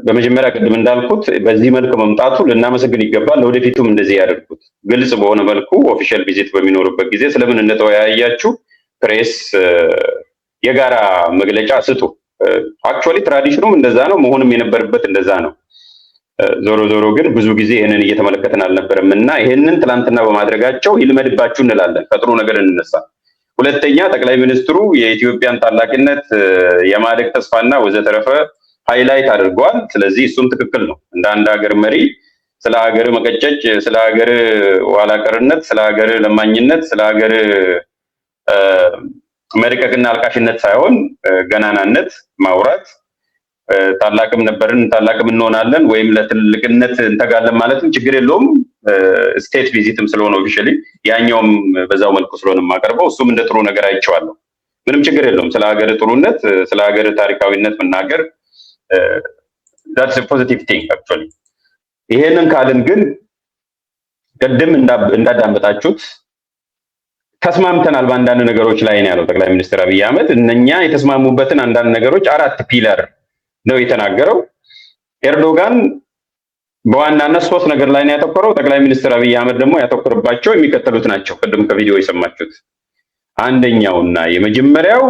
በመጀመሪያ ቅድም እንዳልኩት በዚህ መልክ መምጣቱ ልናመሰግን ይገባል። ለወደፊቱም እንደዚህ ያደርጉት። ግልጽ በሆነ መልኩ ኦፊሻል ቪዚት በሚኖርበት ጊዜ ስለምን እንደተወያያችሁ ፕሬስ የጋራ መግለጫ ስጡ። አክቹአሊ ትራዲሽኑም እንደዛ ነው፣ መሆንም የነበረበት እንደዛ ነው። ዞሮ ዞሮ ግን ብዙ ጊዜ ይሄንን እየተመለከትን አልነበረም እና ይሄንን ትላንትና በማድረጋቸው ይልመድባችሁ እንላለን። ከጥሩ ነገር እንነሳ። ሁለተኛ ጠቅላይ ሚኒስትሩ የኢትዮጵያን ታላቅነት የማደግ ተስፋና ወዘተረፈ ሃይላይት አድርጓል። ስለዚህ እሱም ትክክል ነው። እንደ አንድ ሀገር መሪ ስለ ሀገር መቀጨጭ፣ ስለ ሀገር ኋላቀርነት፣ ስለ ሀገር ለማኝነት፣ ስለ ሀገር መድቀቅና አልቃሽነት ሳይሆን ገናናነት ማውራት ታላቅም ነበርን ታላቅም እንሆናለን ወይም ለትልቅነት እንተጋለን ማለትም ችግር የለውም። ስቴት ቪዚትም ስለሆነ ኦፊሻሊ ያኛውም በዛው መልኩ ስለሆነ የማቀርበው እሱም እንደ ጥሩ ነገር አይቼዋለሁ። ምንም ችግር የለውም። ስለ ሀገር ጥሩነት፣ ስለ ሀገር ታሪካዊነት መናገር that's a positive thing actually። ይሄንን ካልን ግን ቅድም እንዳዳመጣችሁት ተስማምተናል በአንዳንድ ነገሮች ላይ ነው ያለው ጠቅላይ ሚኒስትር አብይ አህመድ። እነኛ የተስማሙበትን አንዳንድ ነገሮች 4 ፒለር ነው የተናገረው። ኤርዶጋን በዋናነት 3 ነገር ላይ ነው ያተኮረው። ጠቅላይ ሚኒስትር አብይ አህመድ ደግሞ ያተኮረባቸው የሚከተሉት ናቸው። ቅድም ከቪዲዮ የሰማችሁት አንደኛውና የመጀመሪያው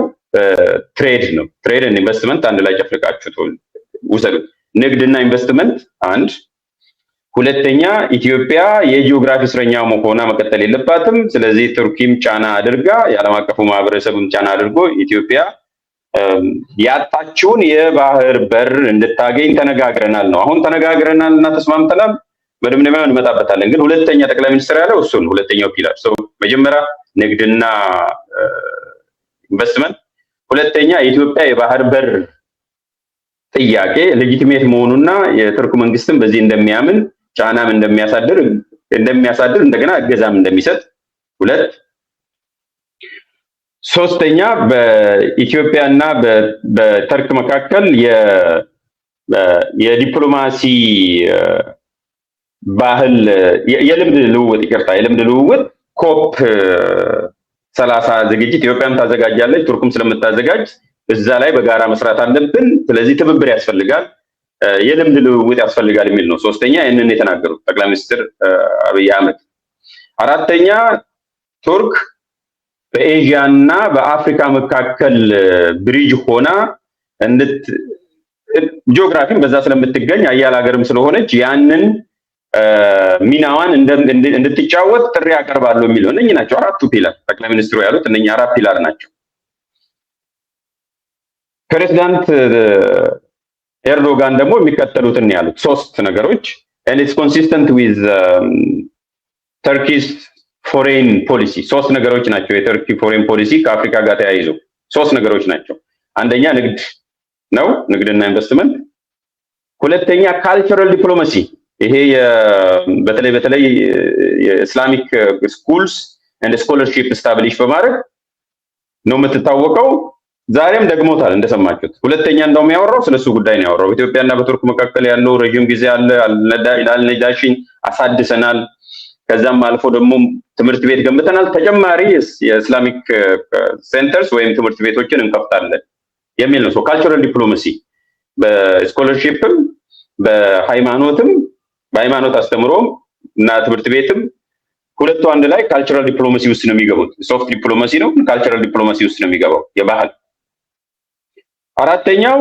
ትሬድ ነው። ትሬድ እና ኢንቨስትመንት አንድ ላይ ጨፍልቃችሁ ውሰዱት። ንግድና ኢንቨስትመንት አንድ። ሁለተኛ ኢትዮጵያ የጂኦግራፊ እስረኛ መሆኗ መቀጠል የለባትም። ስለዚህ ቱርኪም ጫና አድርጋ የዓለም አቀፉ ማህበረሰብም ጫና አድርጎ ኢትዮጵያ ያጣችውን የባህር በር እንድታገኝ ተነጋግረናል ነው። አሁን ተነጋግረናል እና ተስማምተናል፣ በደምደሚያው እንመጣበታለን። ግን ሁለተኛ ጠቅላይ ሚኒስትር ያለው እሱን ሁለተኛው ፒላር መጀመሪያ ንግድና ኢንቨስትመንት፣ ሁለተኛ የኢትዮጵያ የባህር በር ጥያቄ ሌጂቲሜት መሆኑና የቱርክ መንግስትም በዚህ እንደሚያምን ጫናም እንደሚያሳድር እንደገና እገዛም እንደሚሰጥ ሁለት። ሶስተኛ በኢትዮጵያና በቱርክ መካከል የዲፕሎማሲ ባህል የልምድ ልውውጥ ኮፕ 30 ዝግጅት ኢትዮጵያም ታዘጋጃለች፣ ቱርክም ስለምታዘጋጅ እዛ ላይ በጋራ መስራት አለብን። ስለዚህ ትብብር ያስፈልጋል፣ የልምድ ልውውጥ ያስፈልጋል የሚል ነው። ሶስተኛ ይህንን የተናገሩት ጠቅላይ ሚኒስትር አብይ አህመድ። አራተኛ ቱርክ በኤዥያ እና በአፍሪካ መካከል ብሪጅ ሆና ጂኦግራፊም በዛ ስለምትገኝ አያል ሀገርም ስለሆነች ያንን ሚናዋን እንድትጫወት ጥሪ ያቀርባሉ የሚለው እነኚህ ናቸው 4ቱ ፒላር ጠቅላይ ሚኒስትሩ ያሉት። እነኚህ 4 ፒላር ናቸው። ፕሬዝዳንት ኤርዶጋን ደግሞ የሚከተሉትን ያሉት 3 ነገሮች and it's consistent with Turkey's foreign policy። 3 ነገሮች ናቸው የቱርኪ ፎሬን ፖሊሲ ከአፍሪካ ጋር ተያይዞ 3 ነገሮች ናቸው። አንደኛ ንግድ ነው፣ ንግድና ኢንቨስትመንት። ሁለተኛ ካልቸራል ዲፕሎማሲ፣ ይሄ በተለይ የኢስላሚክ ስኩልስ and scholarship establish በማድረግ ነው የምትታወቀው። ዛሬም ደግሞታል እንደሰማችሁት። ሁለተኛ እንደውም ያወራው ስለሱ ጉዳይ ነው ያወራው። ኢትዮጵያና በቱርክ መካከል ያለው ረጅም ጊዜ አለ፣ አልነጃሺን አሳድሰናል፣ ከዛም አልፎ ደግሞ ትምህርት ቤት ገንብተናል፣ ተጨማሪ የኢስላሚክ ሴንተርስ ወይም ትምህርት ቤቶችን እንከፍታለን የሚል ነው። ካልቸራል ዲፕሎማሲ በስኮለርሺፕም በሃይማኖትም በሃይማኖት አስተምሮም እና ትምህርት ቤትም ሁለቱ አንድ ላይ ካልቸራል ዲፕሎማሲ ውስጥ ነው የሚገቡት። ሶፍት ዲፕሎማሲ ነው፣ ካልቸራል ዲፕሎማሲ ውስጥ ነው የሚገባው የባህል። አራተኛው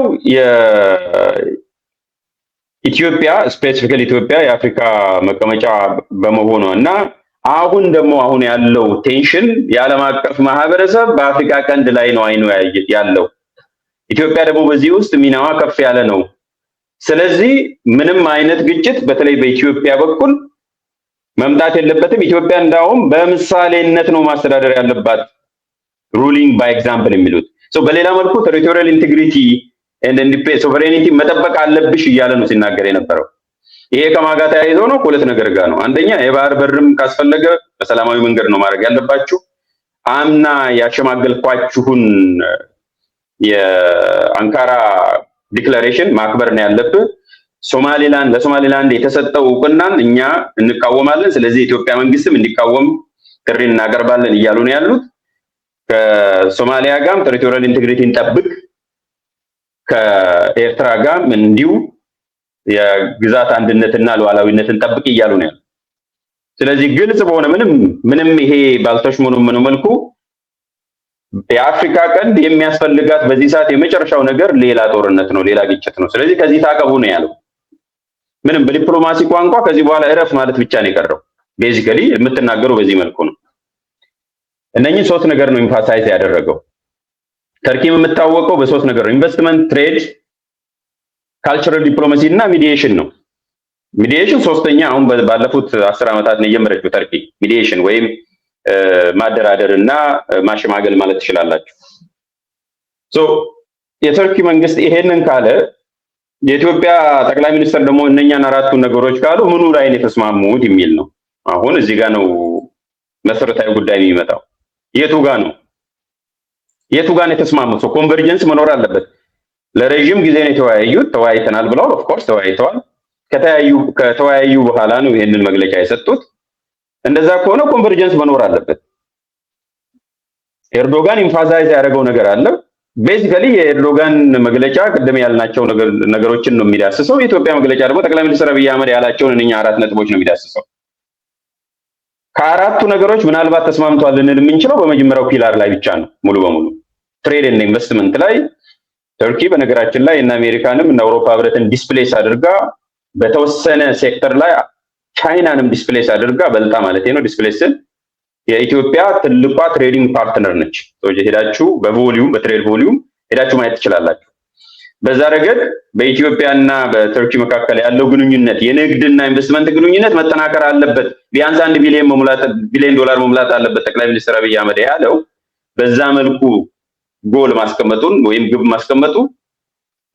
የኢትዮጵያ ስፔሲፊካሊ ኢትዮጵያ የአፍሪካ መቀመጫ በመሆኗ እና አሁን ያለው ቴንሽን የዓለም አቀፍ ማህበረሰብ በአፍሪካ ቀንድ ላይ ነው አይኑ ያለው። ኢትዮጵያ ደግሞ በዚህ ውስጥ ሚናዋ ከፍ ያለ ነው። ስለዚህ ምንም አይነት ግጭት በተለይ በኢትዮጵያ በኩል መምጣት የለበትም። ኢትዮጵያ እንዳውም በምሳሌነት ነው ማስተዳደር ያለባት፣ ሩሊንግ ባይ ኤግዛምፕል የሚሉት በሌላ መልኩ ቴሪቶሪያል ኢንቴግሪቲ ኤንድ ሶቨሬኒቲ መጠበቅ አለብሽ እያለ ነው ሲናገር የነበረው። ይሄ ከማጋ ተያይዞ ነው ሁለት ነገር ጋር ነው። አንደኛ የባህር በርም ካስፈለገ በሰላማዊ መንገድ ነው ማድረግ ያለባችሁ። አምና ያሸማገልኳችሁን የአንካራ ዲክላሬሽን ማክበር ነው ያለብህ። ለሶማሌላንድ የተሰጠው እውቅናን እኛ እንቃወማለን። ስለዚህ የኢትዮጵያ መንግስትም እንዲቃወም ጥሪ እናቀርባለን እያሉ ነው ያሉት። ከሶማሊያ ጋርም ቴሪቶሪያል ኢንቴግሪቲን ጠብቅ፣ ከኤርትራ ጋርም እንዲሁ የግዛት አንድነትና ሉዓላዊነትን ጠብቅ እያሉ ነው ያለው። ስለዚህ ግልጽ በሆነ ምንም ይሄ ባልተሽሞነመነ መልኩ የአፍሪካ ቀንድ የሚያስፈልጋት በዚህ ሰዓት የመጨረሻው ነገር ሌላ ጦርነት ነው፣ ሌላ ግጭት ነው። ስለዚህ ከዚህ ታቀቡ ነው ያለው። ምንም በዲፕሎማሲ ቋንቋ ከዚህ በኋላ እረፍ ማለት ብቻ ነው የቀረው። ቤዚካሊ የምትናገረው በዚህ መልኩ ነው። እነኚህ ሶስት ነገር ነው ኢምፋሳይዝ ያደረገው። ተርኪም የምታወቀው በሶስት ነገር ነው፣ ኢንቨስትመንት፣ ትሬድ፣ ካልቸራል ዲፕሎማሲ እና ሚዲዬሽን ነው። ሚዲዬሽን ሶስተኛ አሁን ባለፉት 10 ዓመታት ነው የጀመረችው ተርኪ። ሚዲዬሽን ወይም ማደራደር እና ማሸማገል ማለት ትችላላችሁ። የተርኪ መንግስት ይሄንን ካለ የኢትዮጵያ ጠቅላይ ሚኒስትር ደግሞ እነኛን አራቱን ነገሮች ካሉ ምኑ ላይ ነው የተስማሙት የሚል ነው። አሁን እዚህ ጋር ነው መሰረታዊ ጉዳይ የሚመጣው። የቱ ጋር ነው የተስማሙት? ኮንቨርጀንስ መኖር አለበት። ለረጅም ጊዜ ነው የተወያዩት። ተወያይተናል ብለዋል። ኦፍ ኮርስ ተወያይተዋል። ከተወያዩ በኋላ ነው ይሄንን መግለጫ የሰጡት። እንደዛ ከሆነ ኮንቨርጀንስ መኖር አለበት። ኤርዶጋን ኢንፋሳይዝ ያደረገው ነገር አለ። ቤዚካሊ የኤርዶጋን መግለጫ ቅድም ያልናቸው ነገሮችን ነው የሚዳስሰው። የኢትዮጵያ መግለጫ ደግሞ ጠቅላይ ሚኒስትር አብይ አህመድ ያላቸውን እነኛ 4 ነጥቦች ነው የሚዳስሰው። ከአራቱ ነገሮች ምናልባት ተስማምቷል ልንል የምንችለው በመጀመሪያው ፒላር ላይ ብቻ ነው። ሙሉ በሙሉ ትሬድ እና ኢንቨስትመንት ላይ ተርኪ በነገራችን ላይ እና አሜሪካንም እና አውሮፓ ህብረትን ዲስፕሌስ አድርጋ በተወሰነ ሴክተር ላይ ቻይናንም ዲስፕሌስ አድርጋ በልጣ ማለት ነው። ዲስፕሌስ የኢትዮጵያ ትልቋ ትሬዲንግ ፓርትነር ነች። ሄዳችሁ በቮሊዩም በትሬድ ቮሊዩም ሄዳችሁ ማየት ትችላላችሁ። በዛ ረገድ በኢትዮጵያና በተርኪ መካከል ያለው ግንኙነት የንግድና ኢንቨስትመንት ግንኙነት መጠናከር አለበት። ቢያንስ 1 ቢሊዮን ዶላር መሙላት አለበት ጠቅላይ ሚኒስትር አብይ አህመድ ያለው። በዛ መልኩ ጎል ማስቀመጡን ወይም ግብ ማስቀመጡ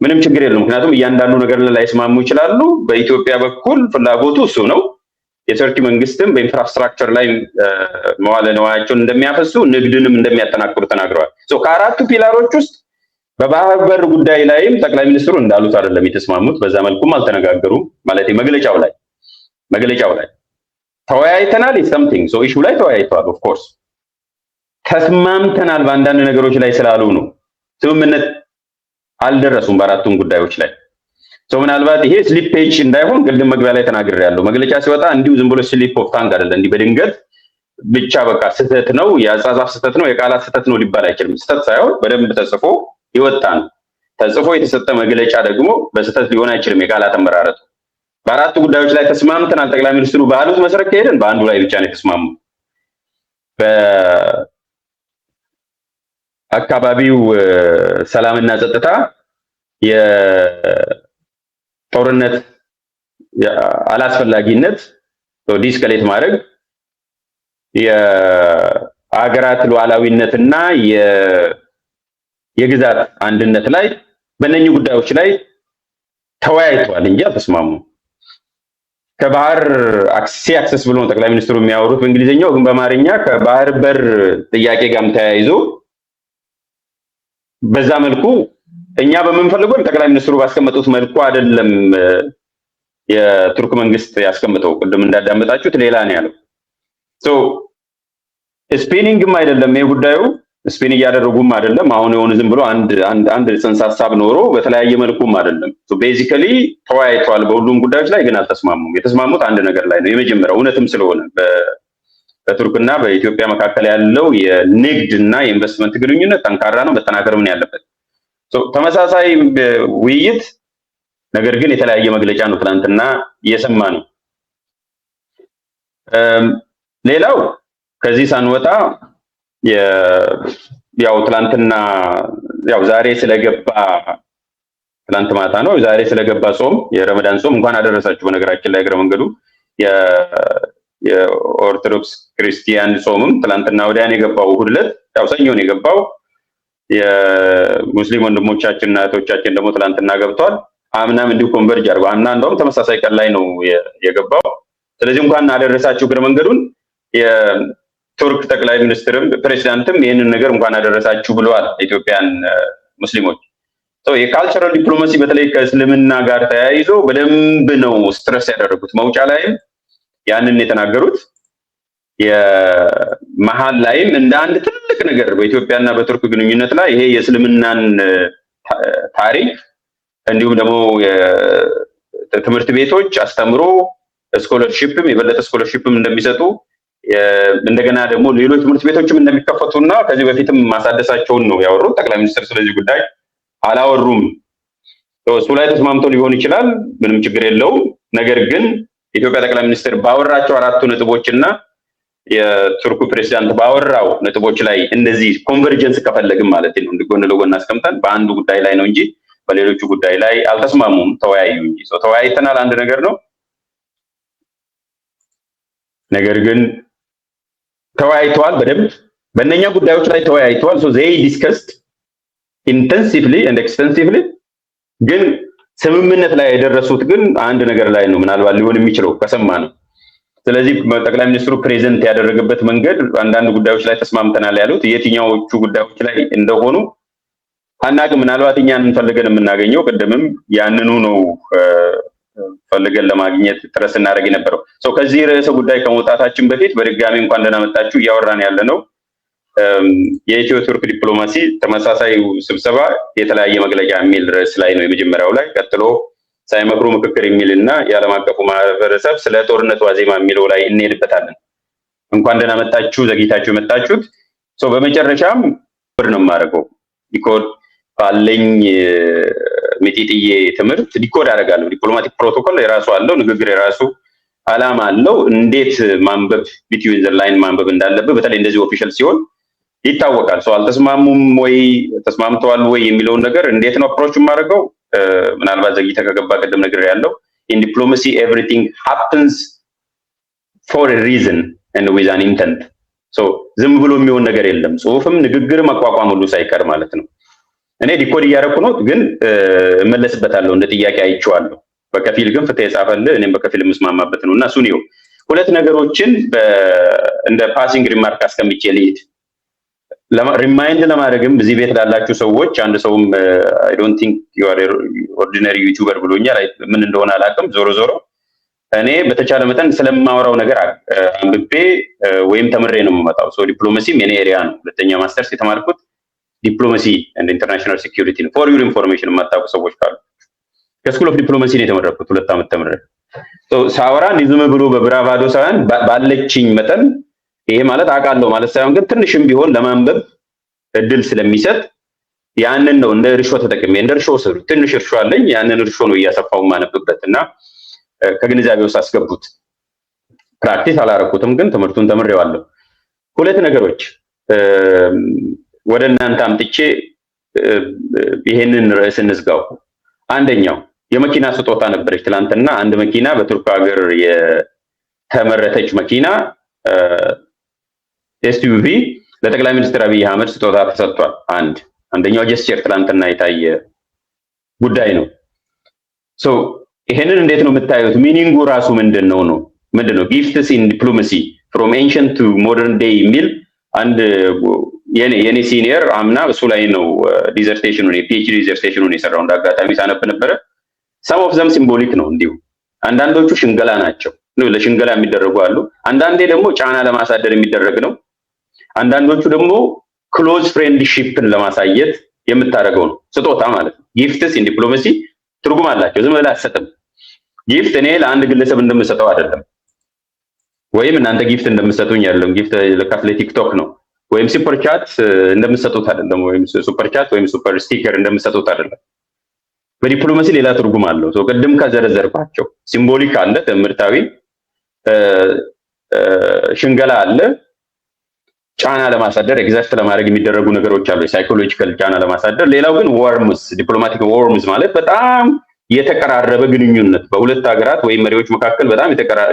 ምንም ችግር የለውም። ምክንያቱም እያንዳንዱ ነገር ላይ ስማሙ ይችላሉ። በኢትዮጵያ በኩል ፍላጎቱ እሱ ነው። የተርኪ መንግስትም በኢንፍራስትራክቸር ላይ መዋለ ንዋያቸውን እንደሚያፈሱ ንግድንም እንደሚያጠናክሩ ተናግረዋል። ከአራቱ ፒላሮች ውስጥ በባህር በር ጉዳይ ላይም ጠቅላይ ሚኒስትሩ እንዳሉት አይደለም የተስማሙት። በዛ መልኩም አልተነጋገሩም። ማለት መግለጫው ላይ ተወያይተናል something ኢሹ ላይ ተወያይተዋል። ኦፍ ኮርስ ተስማምተናል በአንዳንድ ነገሮች ላይ ስላሉ ነው። ስምምነት አልደረሱም በአራቱም ጉዳዮች ላይ። ምናልባት ይሄ ስሊፔጅ እንዳይሆን ቅድም መግቢያ ላይ ተናግሬያለሁ። መግለጫ ሲወጣ እንዲሁ ዝም ብሎ ስሊፕ ኦፍ ታንግ አይደለም። እንዲህ በድንገት ብቻ በቃ ስህተት ነው፣ የአጻጻፍ ስህተት ነው፣ የቃላት ስህተት ነው ሊባል አይችልም። ስህተት ሳይሆን በደንብ ተጽፎ ይወጣ ነው። ተጽፎ የተሰጠ መግለጫ ደግሞ በስህተት ሊሆን አይችልም። የቃላት አመራረጡ በአራቱ ጉዳዮች ላይ ተስማምተናል ጠቅላይ ሚኒስትሩ ባሉት መሰረት ከሄድን በአንዱ ላይ ብቻ ነው የተስማሙ። በአካባቢው ሰላምና ጸጥታ የጦርነት አላስፈላጊነት ዲስከሌት ማድረግ የአገራት ሉዓላዊነትና የግዛት አንድነት ላይ በእነኚህ ጉዳዮች ላይ ተወያይተዋል እንጂ አልተስማሙም። ከባህር አክሰስ ብሎ ጠቅላይ ሚኒስትሩ የሚያወሩት በእንግሊዝኛው፣ ግን በአማርኛ ከባህር በር ጥያቄ ጋርም ተያይዞ በዛ መልኩ እኛ በምንፈልገው ጠቅላይ ሚኒስትሩ ባስቀመጡት መልኩ አይደለም የቱርክ መንግስት ያስቀምጠው። ቅድም እንዳዳመጣችሁት ሌላ ነው ያለው። ስፒኒንግም አይደለም ይሄ ጉዳዩ፣ ስፒን እያደረጉም አይደለም። አሁን የሆነ ዝም ብሎ አንድ ጽንሰ ሀሳብ ኖሮ በተለያየ መልኩም አይደለም። ቤዚካሊ ተወያይተዋል በሁሉም ጉዳዮች ላይ፣ ግን አልተስማሙም። የተስማሙት አንድ ነገር ላይ ነው። የመጀመሪያው እውነትም ስለሆነ በቱርክና በኢትዮጵያ መካከል ያለው የንግድ እና የኢንቨስትመንት ግንኙነት ጠንካራ ነው፣ መጠናከር ምን ያለበት። ተመሳሳይ ውይይት፣ ነገር ግን የተለያየ መግለጫ ነው ትናንትና እየሰማ ነው። ሌላው ከዚህ ሳንወጣ ያው ትናንትና ዛሬ ስለገባ ትናንት ማታ ነው ዛሬ ስለገባ ጾም የረመዳን ጾም እንኳን አደረሳችሁ። በነገራችን ላይ እግረ መንገዱ የኦርቶዶክስ ክርስቲያን ጾምም ትናንትና ወዲያን የገባው እሑድ ዕለት ሰኞ ነው የገባው። የሙስሊም ወንድሞቻችንና እህቶቻችን ደግሞ ትናንትና ገብቷል። አምናም እንዲሁ ኮንቨርጅ አድርጎ እንደውም ተመሳሳይ ቀን ላይ ነው የገባው። ስለዚህ እንኳን አደረሳችሁ እግረ መንገዱን። የቱርክ ጠቅላይ ሚኒስትርም ፕሬዚዳንትም ይህንን ነገር እንኳን አደረሳችሁ ብለዋል ኢትዮጵያን ሙስሊሞች። የካልቸራል ዲፕሎማሲ በተለይ ከእስልምና ጋር ተያይዞ በደንብ ነው ስትረስ ያደረጉት። መውጫ ላይም ያንን የተናገሩት የመሀል ላይም እንደ አንድ ትልቅ ነገር በኢትዮጵያና በቱርክ ግንኙነት ላይ ይሄ የእስልምናን ታሪክ እንዲሁም ደግሞ ትምህርት ቤቶች አስተምሮ ስኮለርሺፕም የበለጠ ስኮለርሺፕም እንደሚሰጡ እንደገና ደግሞ ሌሎች ትምህርት ቤቶችም እንደሚከፈቱና ከዚህ በፊትም ማሳደሳቸውን ነው ያወሩት ጠቅላይ ሚኒስትር። ስለዚህ ጉዳይ አላወሩም። እሱ ላይ ተስማምቶ ሊሆን ይችላል፣ ምንም ችግር የለውም። ነገር ግን የኢትዮጵያ ጠቅላይ ሚኒስትር ባወራቸው 4 ነጥቦችና የቱርኩ ፕሬዚዳንት ባወራው ነጥቦች ላይ እንደዚህ ኮንቨርጀንስ ከፈለግን ማለት ነው ጎን ለጎን አስቀምጠን በአንዱ ጉዳይ ላይ ነው እንጂ በሌሎቹ ጉዳይ ላይ አልተስማሙም። ተወያዩ እንጂ ተወያይተናል፣ አንድ ነገር ነው። ነገር ግን ተወያይተዋል፣ በደንብ በእነኛ ጉዳዮች ላይ ተወያይተዋል። ሶ they discussed intensively and extensively። ግን ስምምነት ላይ የደረሱት ግን አንድ ነገር ላይ ነው ምናልባት ሊሆን የሚችለው ከሰማ ነው። ስለዚህ ጠቅላይ ሚኒስትሩ ፕሬዘንት ያደረገበት መንገድ አንዳንድ ጉዳዮች ላይ ተስማምተናል ያሉት የትኛዎቹ ጉዳዮች ላይ እንደሆኑ አናውቅም። ምናልባት እኛን ፈልገን የምናገኘው ቅድምም ያንኑ ነው ፈልገን ለማግኘት ጥረት እናደርግ የነበረው። ከዚህ ርዕሰ ጉዳይ ከመውጣታችን በፊት በድጋሚ እንኳን ደህና መጣችሁ እያወራን ያለ ነው የኢትዮ ቱርክ ዲፕሎማሲ ተመሳሳይ ስብሰባ የተለያየ መግለጫ የሚል ርዕስ ላይ ነው የመጀመሪያው ላይ። ቀጥሎ ሳይመክሩ ምክክር የሚልና የዓለም አቀፉ ማህበረሰብ ስለ ጦርነት ዋዜማ የሚለው ላይ እንሄድበታለን። እንኳን ደህና መጣችሁ ዘግይታችሁ የመጣችሁት። በመጨረሻም ብር ነው የማደርገው ዲኮድ ባለኝ ሚጢጥዬ ትምህርት ዲኮድ አደርጋለሁ። ዲፕሎማቲክ ፕሮቶኮል የራሱ አለው፣ ንግግር የራሱ አላማ አለው። እንዴት ማንበብ ቢትዊን ዘ ላይን ማንበብ እንዳለበት በተለይ እንደዚህ ኦፊሻል ሲሆን ይታወቃል። አልተስማሙም ወይ ተስማምተዋል ወይ የሚለውን ነገር እንዴት ነው አፕሮች የማደርገው? ምናልባት ዘግይተህ ከገባ ቀደም ነገር ያለው in diplomacy everything happens for a reason and with an intent። ዝም ብሎ የሚሆን ነገር የለም። ጽሁፍም ንግግርም አቋቋም ሁሉ ሳይቀር ማለት ነው። እኔ ዲኮድ እያደረኩ ነው፣ ግን እመለስበታለሁ። እንደ ጥያቄ አይቼዋለሁ። በከፊል ግን ፍትህ የጻፈልህ እኔም በከፊል የምስማማበት ነው እና እሱን ይኸው ሁለት ነገሮችን እንደ ፓሲንግ ሪማርክ አስቀምጬ ልሂድ። ሪማይንድ ለማድረግም እዚህ ቤት ላላችሁ ሰዎች አንድ ሰውም አይ ዶንት ቲንክ ዩ አር ኦርዲናሪ ዩቲዩበር ብሎኛል። ምን እንደሆነ አላውቅም። ዞሮ ዞሮ እኔ በተቻለ መጠን ስለማወራው ነገር አንብቤ ወይም ተምሬ ነው የምመጣው። ዲፕሎማሲም የኔ ኤሪያ ነው። ሁለተኛ ማስተርስ የተማርኩት ዲፕሎማሲ ኤንድ ኢንተርናሽናል ሴኩሪቲ ነው። ፎር ዩር ኢንፎርሜሽን የማታውቁ ሰዎች ካሉ ከስኩል ኦፍ ዲፕሎማሲ ነው የተመረኩት። 2 ዓመት ተምሬ ሳወራ ዝም ብሎ በብራቫዶ ሳይሆን ባለችኝ መጠን ይሄ ማለት አውቃለሁ ማለት ሳይሆን ግን ትንሽም ቢሆን ለማንበብ እድል ስለሚሰጥ ያንን ነው እንደ እርሾ ተጠቅሜ እንደ እርሾ ስር ትንሽ እርሾ አለኝ። ያንን እርሾ ነው እያሰፋው ማነብበትና ከግንዛቤ ውስጥ አስገቡት። ፕራክቲስ አላረኩትም፣ ግን ትምህርቱን ተምሬዋለሁ። ሁለት ነገሮች ወደ እናንተ አምጥቼ ይሄንን ርዕስ እንዝጋው። አንደኛው የመኪና ስጦታ ነበረች ትላንትና። አንድ መኪና በቱርክ ሀገር የተመረተች መኪና ኤስዩቪ ለጠቅላይ ሚኒስትር አብይ አህመድ ስጦታ ተሰጥቷል። አንደኛው ጀስቸር ትላንትና የታየ ጉዳይ ነው። ይሄንን እንዴት ነው የምታዩት? ሚኒንጉ ራሱ ምንድነው? ጊፍትስ ኢን ዲፕሎማሲ ፍሮም ኤንሸንት ቱ ሞደርን ዴይ የሚል አንድ የኔ ሲኒየር አምና እሱ ላይ ነው ዲዘርቴሽኑን የፒኤችዲ ዲዘርቴሽኑን የሰራው። እንዳጋጣሚ ሳነብ ነበረ። ሰም ኦፍ ዘም ሲምቦሊክ ነው እንዲሁ። አንዳንዶቹ ሽንገላ ናቸው፣ ለሽንገላ የሚደረጉ አሉ። አንዳንዴ ደግሞ ጫና ለማሳደር የሚደረግ ነው። አንዳንዶቹ ደግሞ ክሎዝ ፍሬንድሺፕን ለማሳየት የምታደርገው ነው። ስጦታ ማለት ነው። ጊፍትስ ኢን ዲፕሎማሲ ትርጉም አላቸው። ዝም ብለህ አትሰጥም። ጊፍት እኔ ለአንድ ግለሰብ እንደምሰጠው አይደለም፣ ወይም እናንተ ጊፍት እንደምሰጡኝ አይደለም። ጊፍት ለካፍ ለቲክቶክ ነው፣ ወይም ሱፐር ቻት እንደምሰጡት አይደለም፣ ወይም ሱፐር ቻት ወይም ሱፐር ስቲከር እንደምሰጡት አይደለም። በዲፕሎማሲ ሌላ ትርጉም አለው። ቅድም ከዘረዘርኳቸው ሲምቦሊክ አለ፣ ትምህርታዊ ሽንገላ አለ፣ ጫና ለማሳደር ኤግዛክት ለማድረግ የሚደረጉ ነገሮች አሉ፣ ሳይኮሎጂካል ጫና ለማሳደር። ሌላው ግን ዋርምስ፣ ዲፕሎማቲክ ዋርምስ ማለት በጣም የተቀራረበ ግንኙነት በሁለት ሀገራት ወይም መሪዎች መካከል በጣም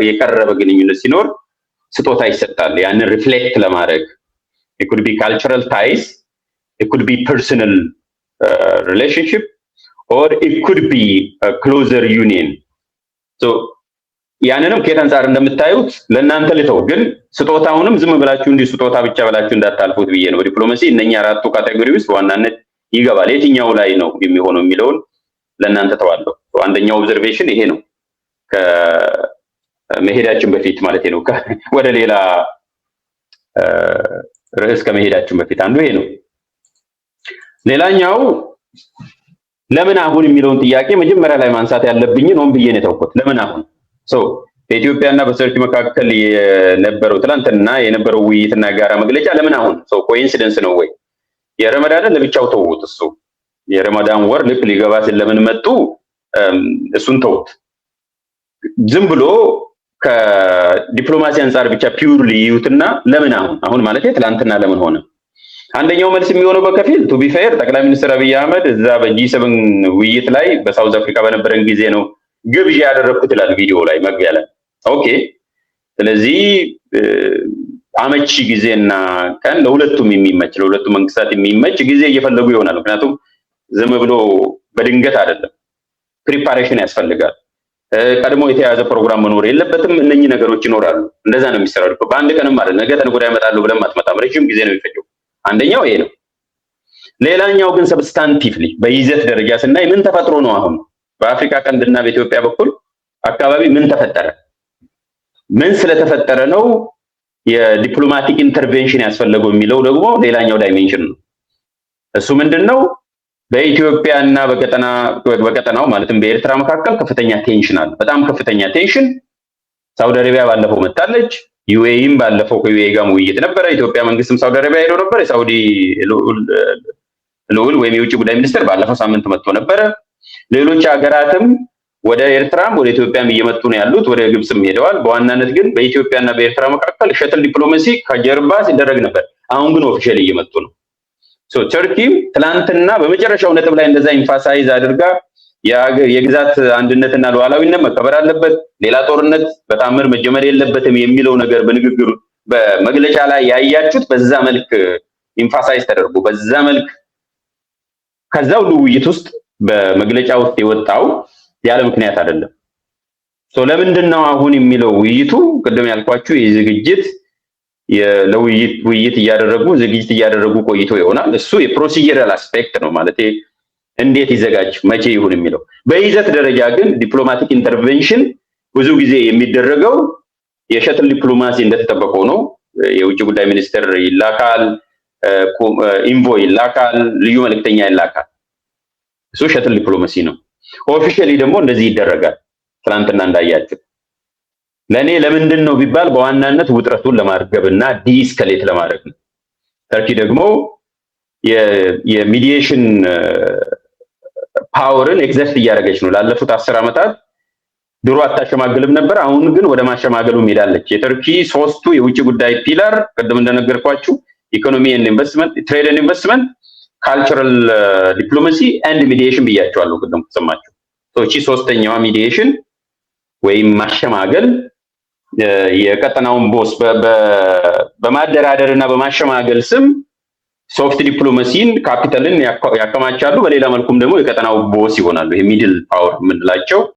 የቀረበ ግንኙነት ሲኖር ስጦታ ይሰጣል። ያንን ሪፍሌክት ለማድረግ it could be cultural ties, it could be personal relationship, or it could be a closer union. ያንንም ከየት አንፃር እንደምታዩት ለእናንተ ልተው፣ ግን ስጦታውንም ዝም ብላችሁ እንዲህ ስጦታ ብቻ ብላችሁ እንዳታልፉት ብዬ ነው። ዲፕሎማሲ እነኛ 4ቱ ካቴጎሪ ውስጥ ዋናነት ይገባል። የትኛው ላይ ነው የሚሆነው የሚለውን ለእናንተ ተዋለሁ። አንደኛው ኦብዘርቬሽን ይሄ ነው፣ ከመሄዳችን በፊት ማለት ነው። ወደ ሌላ ርዕስ ከመሄዳችን በፊት አንዱ ይሄ ነው። ሌላኛው ለምን አሁን የሚለውን ጥያቄ መጀመሪያ ላይ ማንሳት ያለብኝ ነው ብዬ ነው የተውኩት። ለምን አሁን በኢትዮጵያና በተርኪ መካከል የነበረው ትናንትና የነበረው ውይይትና ጋራ መግለጫ ለምን አሁን ኮኢንሲደንስ ነው ወይ? የረመዳንን ለብቻው ተውት። እሱ የረመዳን ወር ልክ ሊገባ ሲል ለምን መጡ? እሱን ተውት። ዝም ብሎ ከዲፕሎማሲ አንጻር ብቻ ፒውርሊ ይዩትና ለምን አሁን ማለት ትላንትና ለምን ሆነ? አንደኛው መልስ የሚሆነው በከፊል ቱ ቢ ፌር ጠቅላይ ሚኒስትር አብይ አህመድ እዛ በጂ7 ውይይት ላይ በሳውዝ አፍሪካ በነበረን ጊዜ ነው ግብዣ ያደረኩት ይላል ቪዲዮ ላይ መግቢያ ላይ። ኦኬ፣ ስለዚህ አመቺ ጊዜና ቀን ለሁለቱም የሚመች ለሁለቱም መንግስታት የሚመች ጊዜ እየፈለጉ ይሆናል። ምክንያቱም ዝም ብሎ በድንገት አይደለም፣ ፕሪፓሬሽን ያስፈልጋል። ቀድሞ የተያዘ ፕሮግራም መኖር የለበትም። እነኚህ ነገሮች ይኖራሉ። እንደዛ ነው የሚሰራው። በአንድ ቀንም ማለት ነገ ተነገ ወዲያ እመጣለሁ ብለን አትመጣም። ረጅም ጊዜ ነው የሚፈጀው። አንደኛው ይሄ ነው። ሌላኛው ግን ሰብስታንቲቭሊ በይዘት ደረጃ ስናይ ምን ተፈጥሮ ነው አሁን በአፍሪካ ቀንድና በኢትዮጵያ በኩል አካባቢ ምን ተፈጠረ? ምን ስለተፈጠረ ነው የዲፕሎማቲክ ኢንተርቬንሽን ያስፈልገው የሚለው ደግሞ ሌላኛው ዳይሜንሽን ነው። እሱ ምንድነው? በኢትዮጵያና በቀጠናው ማለትም በኤርትራ መካከል ከፍተኛ ቴንሽን አለ። በጣም ከፍተኛ ቴንሽን። ሳውዲ አረቢያ ባለፈው መጣለች። ዩኤኢም ባለፈው ከዩኤኢ ጋር ውይይት ነበረ። ኢትዮጵያ መንግስትም ሳውዲ አረቢያ ሄዶ ነበር። የሳውዲ ልዑል ወይም የውጭ ጉዳይ ሚኒስትር ባለፈው ሳምንት መጥቶ ነበረ። ሌሎች ሀገራትም ወደ ኤርትራም ወደ ኢትዮጵያም እየመጡ ነው ያሉት። ወደ ግብጽም ሄደዋል። በዋናነት ግን በኢትዮጵያና በኤርትራ መካከል ሸትል ዲፕሎማሲ ከጀርባ ሲደረግ ነበር። አሁን ግን ኦፊሻሊ እየመጡ ነው። ተርኪም ትላንትና በመጨረሻው ነጥብ ላይ እንደዛ ኢንፋሳይዝ አድርጋ የግዛት አንድነትና ሉዓላዊነት መከበር አለበት፣ ሌላ ጦርነት በታምር መጀመር የለበትም የሚለው ነገር በንግግሩ በመግለጫ ላይ ያያችሁት በዛ መልክ ኢንፋሳይዝ ተደርጎ በዛ መልክ ከዛ ሁሉ ውይይት ውስጥ በመግለጫ ውስጥ የወጣው ያለ ምክንያት አይደለም። ለምንድን ነው አሁን የሚለው ውይይቱ? ቅድም ያልኳችሁ የዝግጅት ለውይይት ዝግጅት እያደረጉ ቆይቶ ይሆናል። እሱ የፕሮሲጀራል አስፔክት ነው ማለት እንዴት ይዘጋጅ መቼ ይሁን የሚለው። በይዘት ደረጃ ግን ዲፕሎማቲክ ኢንተርቬንሽን ብዙ ጊዜ የሚደረገው የሸትል ዲፕሎማሲ እንደተጠበቀው ነው። የውጭ ጉዳይ ሚኒስትር ይላካል፣ ኢንቮይ ይላካል፣ ልዩ መልእክተኛ ይላካል። እሱ ሸትል ዲፕሎማሲ ነው። ኦፊሻሊ ደግሞ እንደዚህ ይደረጋል። ትናንትና እንዳያችሁ ለኔ ለምንድን ነው ቢባል በዋናነት ውጥረቱን ለማርገብና ዲስከሌት ለማድረግ ነው። ተርኪ ደግሞ የሚዲዬሽን ፓወርን ኤግዘርት እያደረገች ነው ላለፉት 10 ዓመታት። ድሮ አታሸማግልም ነበር፣ አሁን ግን ወደ ማሸማገሉ ሄዳለች። የተርኪ ሶስቱ የውጭ ጉዳይ ፒላር ቅድም እንደነገርኳችሁ ኢኮኖሚ ኤንድ ኢንቨስትመንት፣ ትሬድ ኤንድ ኢንቨስትመንት፣ ካልቸራል ዲፕሎማሲ ኤንድ ሚዲዬሽን ብያቸዋለሁ ቅድም ተሰማችሁ። እቺ ሶስተኛዋ ሚዲዬሽን ወይም ማሸማገል የቀጠናውን ቦስ በማደራደር እና በማሸማገል ስም ሶፍት ዲፕሎማሲን ካፒታልን ያከማቻሉ። በሌላ መልኩም ደግሞ የቀጠናው ቦስ ይሆናሉ። ይሄ ሚድል ፓወር የምንላቸው